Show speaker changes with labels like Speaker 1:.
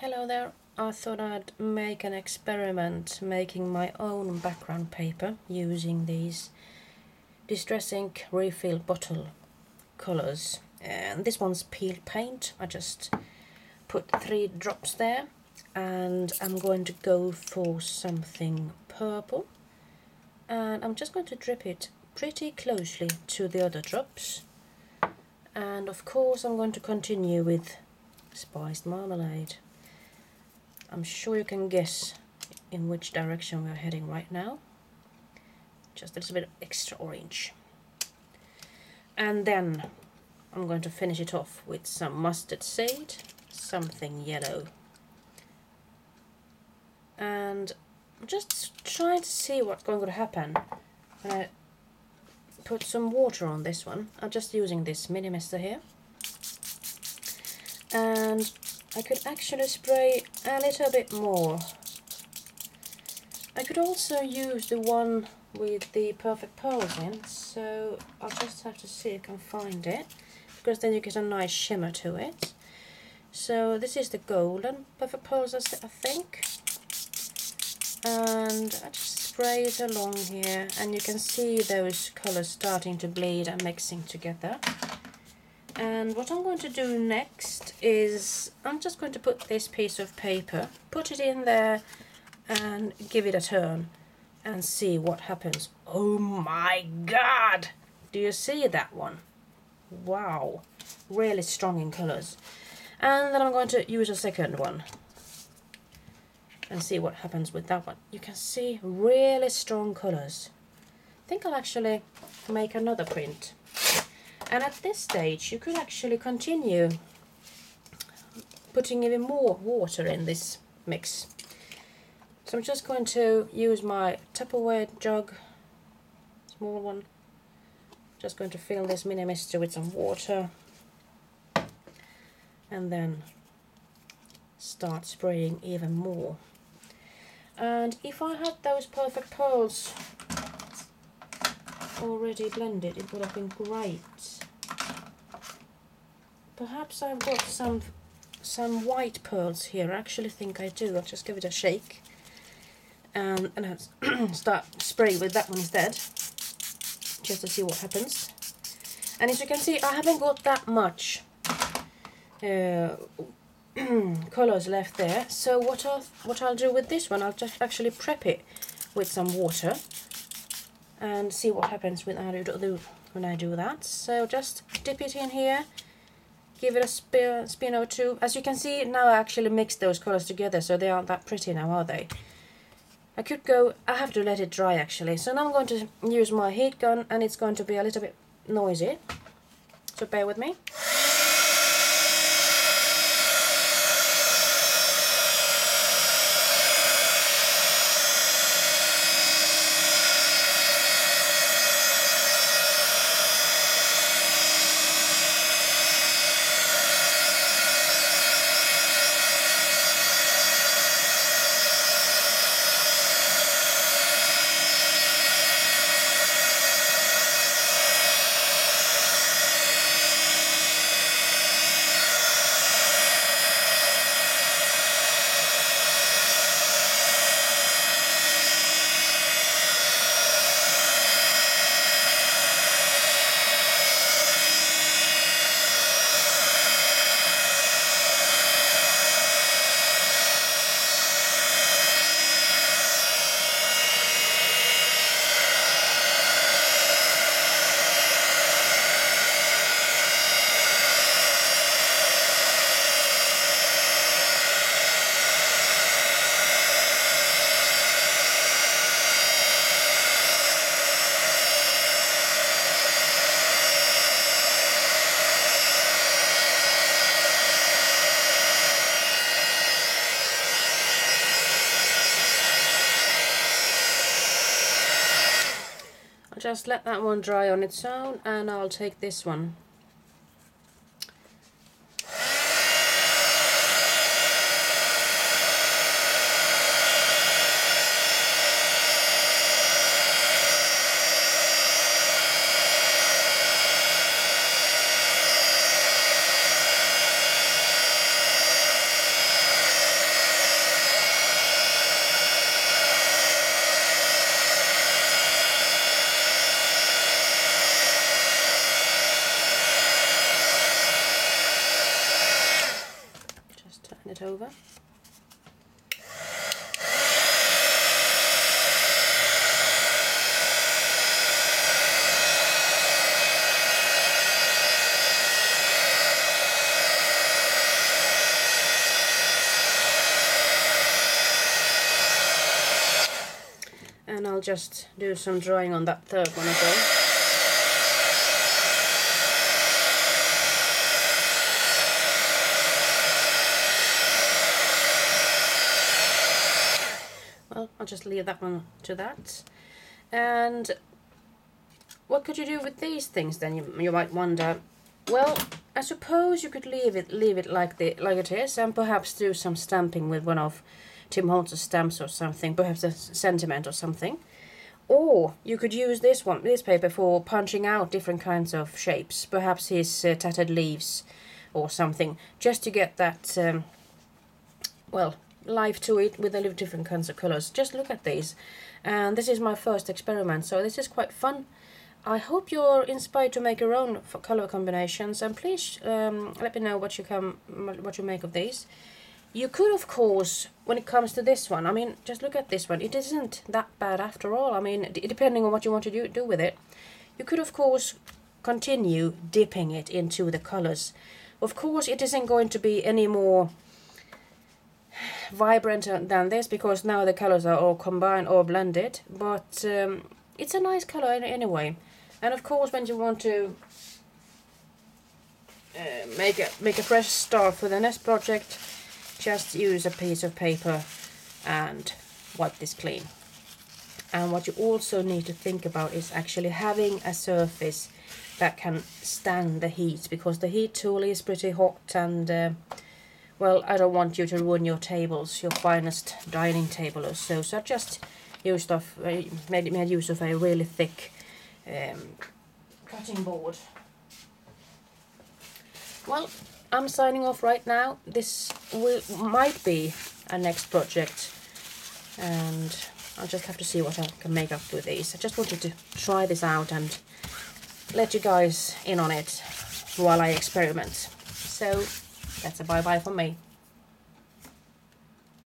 Speaker 1: Hello there. I thought I'd make an experiment making my own background paper using these Distress Ink refill bottle colors. And this one's peel paint. I just put 3 drops there, and I'm going to go for something purple, and I'm just going to drip it pretty closely to the other drops. And of course I'm going to continue with spiced marmalade. I'm sure you can guess in which direction we're heading right now. Just a little bit of extra orange. And then I'm going to finish it off with some mustard seed, something yellow. And I'm just trying to see what's going to happen when I put some water on this one. I'm just using this mini mister here. And I could actually spray a little bit more. I could also use the one with the perfect pearls in, so I'll just have to see if I can find it, because then you get a nice shimmer to it. So this is the golden perfect pearls, I think. And I just spray it along here, and you can see those colours starting to bleed and mixing together. And what I'm going to do next is I'm just going to put this piece of paper, put it in there and give it a turn and see what happens. Oh my god! Do you see that one? Wow, really strong in colours. And then I'm going to use a second one and see what happens with that one. You can see really strong colours. I think I'll actually make another print. And at this stage you could actually continue putting even more water in this mix. So I'm just going to use my Tupperware jug, small one. Just going to fill this mini mister with some water and then start spraying even more. And if I had those perfect pearls already blended, it would have been great. Perhaps I've got some white pearls here. I actually think I do. I'll just give it a shake and I'll start spraying with that one instead, just to see what happens. And as you can see, I haven't got that much colours left there. So what I'll do with this one, I'll just actually prep it with some water and see what happens when I do that. So just dip it in here, give it a spin or two. As you can see, now I actually mixed those colours together, so they aren't that pretty now, are they? I have to let it dry actually. So now I'm going to use my heat gun, and it's going to be a little bit noisy, so bear with me. Just let that one dry on its own, and I'll take this one. it over. And I'll just do some drawing on that third one as well. Well, I'll just leave that one to that. And what could you do with these things then, you might wonder. Well, I suppose you could leave it like it is, and perhaps do some stamping with one of Tim Holtz's stamps or something, perhaps a sentiment or something. Or you could use this paper for punching out different kinds of shapes, perhaps his tattered leaves or something, just to get that, well, life to it with a little different kinds of colors. Just look at these. And this is my first experiment, so this is quite fun. I hope you're inspired to make your own color combinations, and please let me know what you make of these. You could, of course, when it comes to this one, I mean, just look at this one. It isn't that bad after all. I mean, depending on what you want to do with it. You could, of course, continue dipping it into the colors. Of course, it isn't going to be any more vibrant than this, because now the colors are all combined or blended. But it's a nice color anyway. And of course, when you want to make a fresh start for the next project, just use a piece of paper and wipe this clean. And what you also need to think about is actually having a surface that can stand the heat, because the heat tool is pretty hot, and well, I don't want you to ruin your tables, your finest dining table or so. So I just made use of a really thick cutting board. Well, I'm signing off right now. This might be a next project, and I'll just have to see what I can make up with these. I just wanted to try this out and let you guys in on it while I experiment. So that's a bye-bye from me.